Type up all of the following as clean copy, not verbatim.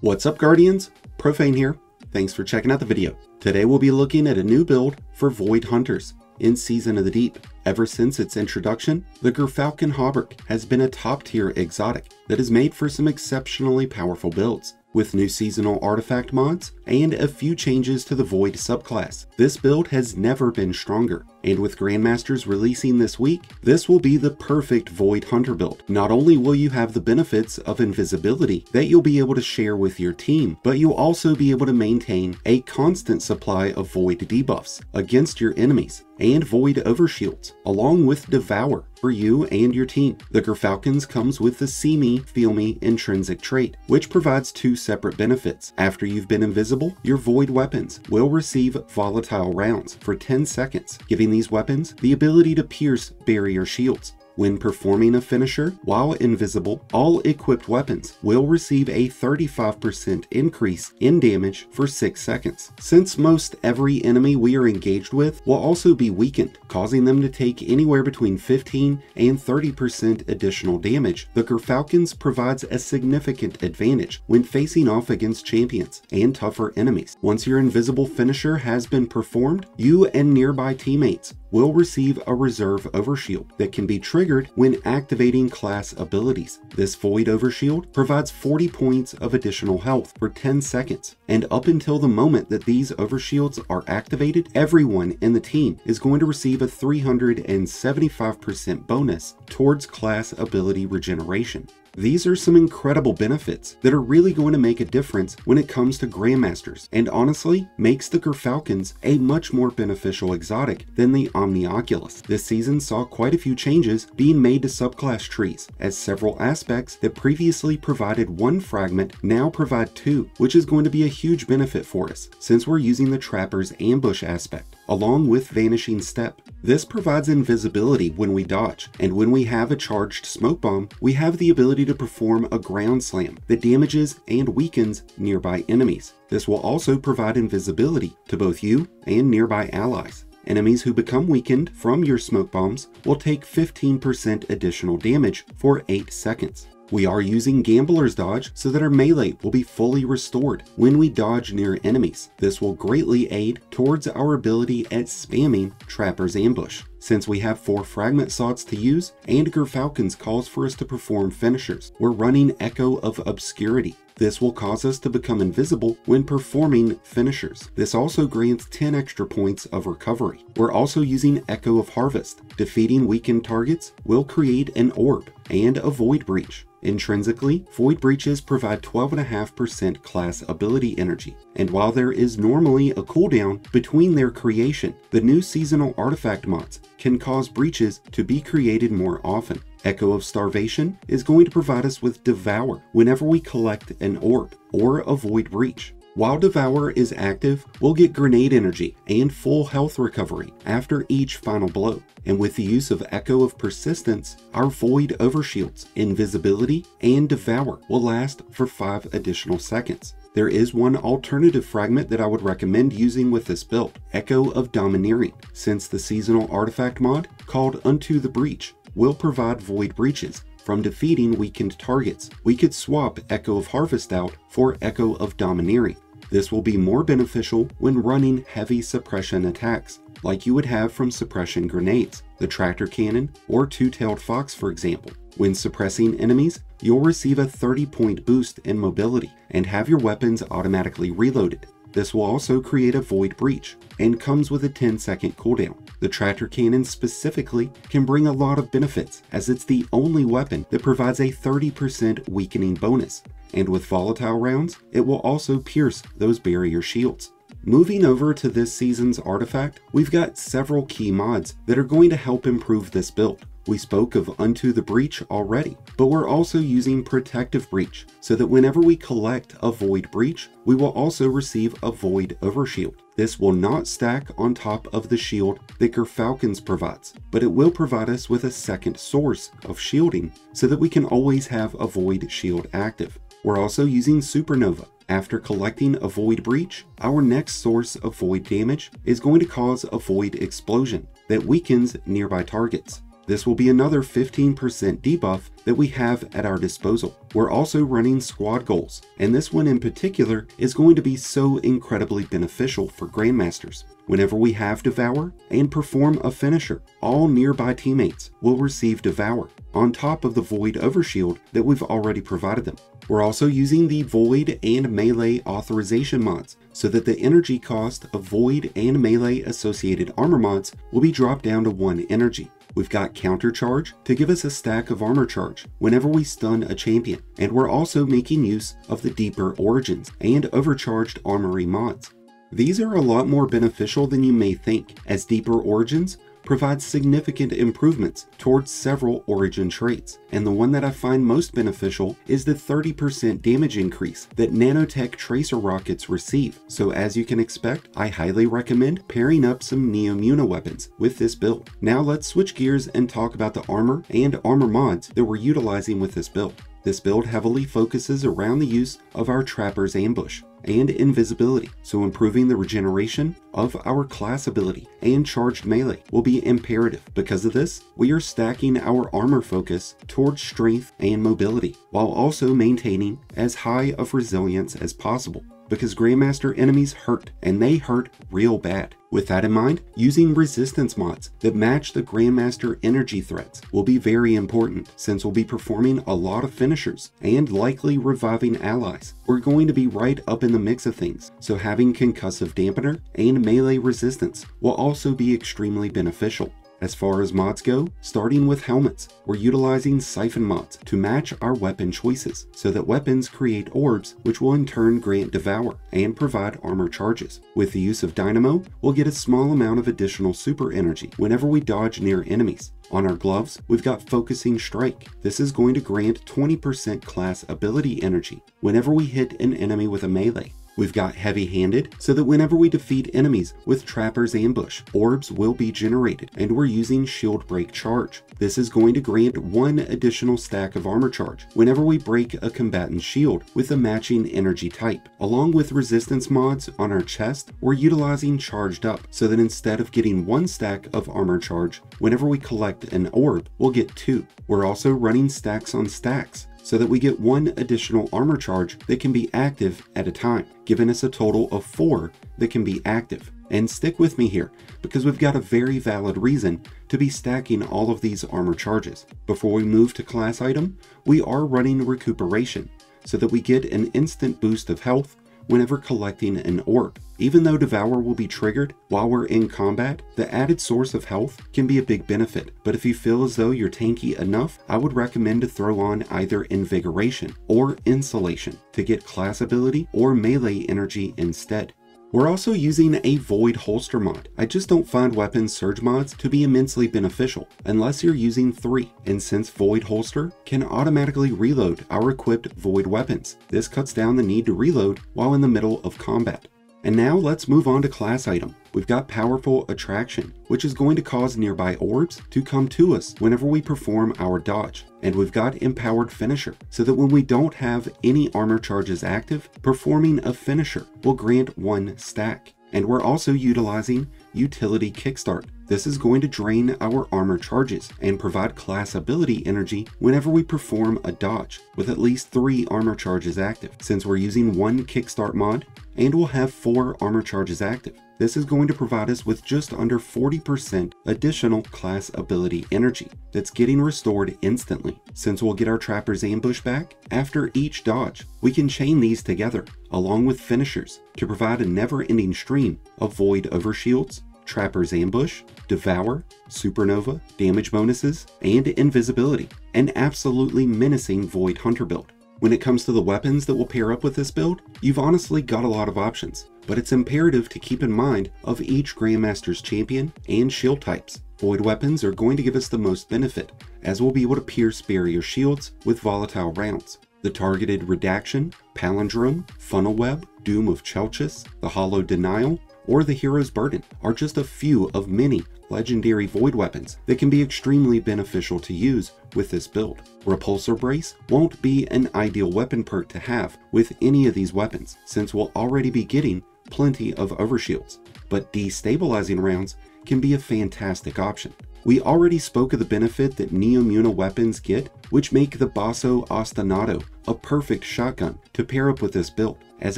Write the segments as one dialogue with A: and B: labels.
A: What's up, Guardians? Profane here. Thanks for checking out the video. Today we'll be looking at a new build for Void Hunters in Season of the Deep. Ever since its introduction, the Gyrfalcon Hauberk has been a top-tier exotic that is made for some exceptionally powerful builds. With new seasonal artifact mods and a few changes to the Void subclass, this build has never been stronger. And with Grandmasters releasing this week, this will be the perfect Void Hunter build. Not only will you have the benefits of invisibility that you'll be able to share with your team, but you'll also be able to maintain a constant supply of Void debuffs against your enemies and Void overshields, along with Devour for you and your team. The Gyrfalcons comes with the See Me, Feel Me intrinsic trait, which provides two separate benefits. After you've been invisible, your Void weapons will receive volatile rounds for 10 seconds, giving these weapons the ability to pierce barrier shields. When performing a finisher while invisible, all equipped weapons will receive a 35% increase in damage for 6 seconds. Since most every enemy we are engaged with will also be weakened, causing them to take anywhere between 15 and 30% additional damage, the Gyrfalcons provides a significant advantage when facing off against champions and tougher enemies. Once your invisible finisher has been performed, you and nearby teammates will receive a reserve overshield that can be triggered when activating class abilities. This Void overshield provides 40 points of additional health for 10 seconds, and up until the moment that these overshields are activated, everyone in the team is going to receive a 375% bonus towards class ability regeneration. These are some incredible benefits that are really going to make a difference when it comes to Grandmasters, and honestly makes the Gyrfalcons a much more beneficial exotic than the Omnioculus. This season saw quite a few changes being made to subclass trees, as several aspects that previously provided one fragment now provide two, which is going to be a huge benefit for us since we're using the Trapper's ambush aspect, along with Vanishing Step. This provides invisibility when we dodge, and when we have a charged smoke bomb, we have the ability to perform a ground slam that damages and weakens nearby enemies. This will also provide invisibility to both you and nearby allies. Enemies who become weakened from your smoke bombs will take 15% additional damage for 8 seconds. We are using Gambler's Dodge so that our melee will be fully restored when we dodge near enemies. This will greatly aid towards our ability at spamming Trapper's Ambush. Since we have 4 fragment slots to use and Gyrfalcons calls for us to perform finishers, we're running Echo of Obscurity. This will cause us to become invisible when performing finishers. This also grants 10 extra points of recovery. We're also using Echo of Harvest. Defeating weakened targets will create an orb and a Void Breach. Intrinsically, Void Breaches provide 12.5% class ability energy, and while there is normally a cooldown between their creation, the new seasonal artifact mods can cause breaches to be created more often. Echo of Starvation is going to provide us with Devour whenever we collect an orb or a Void Breach. While Devour is active, we'll get grenade energy and full health recovery after each final blow. And with the use of Echo of Persistence, our Void overshields, invisibility, and Devour will last for 5 additional seconds. There is one alternative fragment that I would recommend using with this build, Echo of Domineering, since the seasonal artifact mod called Unto the Breach will provide Void Breaches from defeating weakened targets. We could swap Echo of Harvest out for Echo of Domineering. This will be more beneficial when running heavy suppression attacks, like you would have from suppression grenades, the tractor cannon, or two-tailed fox for example. When suppressing enemies, you'll receive a 30-point boost in mobility and have your weapons automatically reloaded. This will also create a Void Breach and comes with a 10-second cooldown. The tractor cannon specifically can bring a lot of benefits, as it's the only weapon that provides a 30% weakening bonus, and with volatile rounds, it will also pierce those barrier shields. Moving over to this season's artifact, we've got several key mods that are going to help improve this build. We spoke of Unto the Breach already, but we're also using Protective Breach, so that whenever we collect a Void Breach, we will also receive a Void Overshield. This will not stack on top of the shield that Gyrfalcons provides, but it will provide us with a second source of shielding so that we can always have a Void Shield active. We're also using Supernova. After collecting a Void Breach, our next source of Void damage is going to cause a Void Explosion that weakens nearby targets. This will be another 15% debuff that we have at our disposal. We're also running squad goals, and this one in particular is going to be so incredibly beneficial for Grandmasters. Whenever we have Devour and perform a finisher, all nearby teammates will receive Devour, on top of the Void Overshield that we've already provided them. We're also using the Void and Melee authorization mods, so that the energy cost of Void and Melee associated armor mods will be dropped down to 1 energy. We've got Counter Charge to give us a stack of armor charge whenever we stun a champion, and we're also making use of the Deeper Origins and Overcharged Armory mods. These are a lot more beneficial than you may think, as Deeper Origins provides significant improvements towards several origin traits, and the one that I find most beneficial is the 30% damage increase that nanotech tracer rockets receive. So as you can expect, I highly recommend pairing up some Neomuna weapons with this build. Now let's switch gears and talk about the armor and armor mods that we're utilizing with this build. This build heavily focuses around the use of our Trapper's Ambush and invisibility, so improving the regeneration of our class ability and charged melee will be imperative. Because of this, we are stacking our armor focus towards strength and mobility, while also maintaining as high of resilience as possible, because Grandmaster enemies hurt, and they hurt real bad. With that in mind, using resistance mods that match the Grandmaster energy threats will be very important, since we'll be performing a lot of finishers and likely reviving allies. We're going to be right up in the mix of things, so having concussive dampener and melee resistance will also be extremely beneficial. As far as mods go, starting with helmets, we're utilizing siphon mods to match our weapon choices, so that weapons create orbs which will in turn grant Devour and provide armor charges. With the use of Dynamo, we'll get a small amount of additional super energy whenever we dodge near enemies. On our gloves, we've got Focusing Strike. This is going to grant 20% class ability energy whenever we hit an enemy with a melee. We've got Heavy-Handed, so that whenever we defeat enemies with Trapper's Ambush, orbs will be generated, and we're using Shield Break Charge. This is going to grant 1 additional stack of armor charge whenever we break a combatant's shield with a matching energy type. Along with resistance mods on our chest, we're utilizing Charged Up, so that instead of getting 1 stack of armor charge, whenever we collect an orb, we'll get 2. We're also running stacks on stacks, so that we get 1 additional armor charge that can be active at a time, giving us a total of 4 that can be active. And stick with me here, because we've got a very valid reason to be stacking all of these armor charges. Before we move to class item, we are running Recuperation, so that we get an instant boost of health whenever collecting an orb. Even though Devour will be triggered while we're in combat, the added source of health can be a big benefit, but if you feel as though you're tanky enough, I would recommend to throw on either Invigoration or Insulation to get class ability or melee energy instead. We're also using a Void Holster mod. I just don't find weapon surge mods to be immensely beneficial unless you're using 3, and since Void Holster can automatically reload our equipped Void weapons, this cuts down the need to reload while in the middle of combat. And now let's move on to class item. We've got Powerful Attraction, which is going to cause nearby orbs to come to us whenever we perform our dodge. And we've got Empowered Finisher, so that when we don't have any armor charges active, performing a finisher will grant 1 stack. And we're also utilizing Utility Kickstart. This is going to drain our armor charges and provide class ability energy whenever we perform a dodge with at least 3 armor charges active. Since we're using 1 Kickstart mod and we'll have 4 armor charges active, this is going to provide us with just under 40% additional class ability energy that's getting restored instantly. Since we'll get our Trapper's Ambush back after each dodge, we can chain these together along with finishers to provide a never-ending stream of Void Overshields, Trapper's Ambush, Devour, Supernova, damage bonuses, and invisibility, an absolutely menacing Void Hunter build. When it comes to the weapons that will pair up with this build, you've honestly got a lot of options, but it's imperative to keep in mind of each Grandmaster's champion and shield types. Void weapons are going to give us the most benefit, as we'll be able to pierce barrier shields with volatile rounds. The Targeted Redaction, Palindrome, Funnel Web, Doom of Chelchis, the Hollow Denial, or the Hero's Burden are just a few of many legendary Void weapons that can be extremely beneficial to use with this build. Repulsor Brace won't be an ideal weapon perk to have with any of these weapons, since we'll already be getting plenty of overshields, but destabilizing rounds can be a fantastic option. We already spoke of the benefit that Neomuna weapons get, which make the Basso Ostinato a perfect shotgun to pair up with this build, as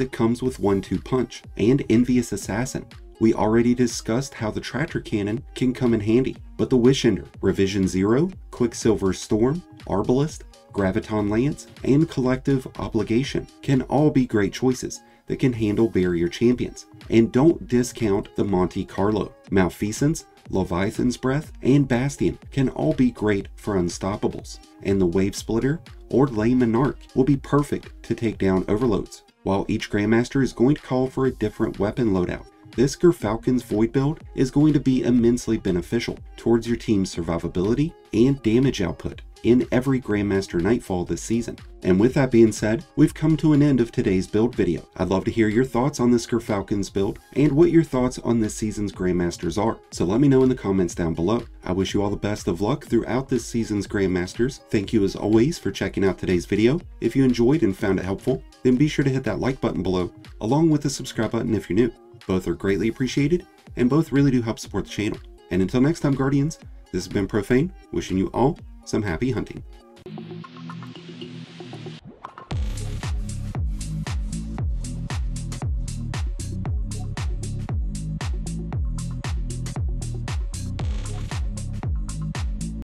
A: it comes with 1-2 punch and Envious Assassin. We already discussed how the Tractor Cannon can come in handy, but the Wishender, Revision Zero, Quicksilver Storm, Arbalest, Graviton Lance, and Collective Obligation can all be great choices that can handle barrier champions. And don't discount the Monte Carlo. Malfeasance, Leviathan's Breath, and Bastion can all be great for unstoppables. And the Wave Splitter or Lay Monarch will be perfect to take down overloads. While each Grandmaster is going to call for a different weapon loadout, this Gyrfalcon's Void build is going to be immensely beneficial towards your team's survivability and damage output in every Grandmaster Nightfall this season. And with that being said, we've come to an end of today's build video. I'd love to hear your thoughts on this Gyrfalcon's build and what your thoughts on this season's Grandmasters are. So let me know in the comments down below. I wish you all the best of luck throughout this season's Grandmasters. Thank you as always for checking out today's video. If you enjoyed and found it helpful, then be sure to hit that like button below, along with the subscribe button if you're new. Both are greatly appreciated, and both really do help support the channel. And until next time, Guardians, this has been Profane, wishing you all some happy hunting.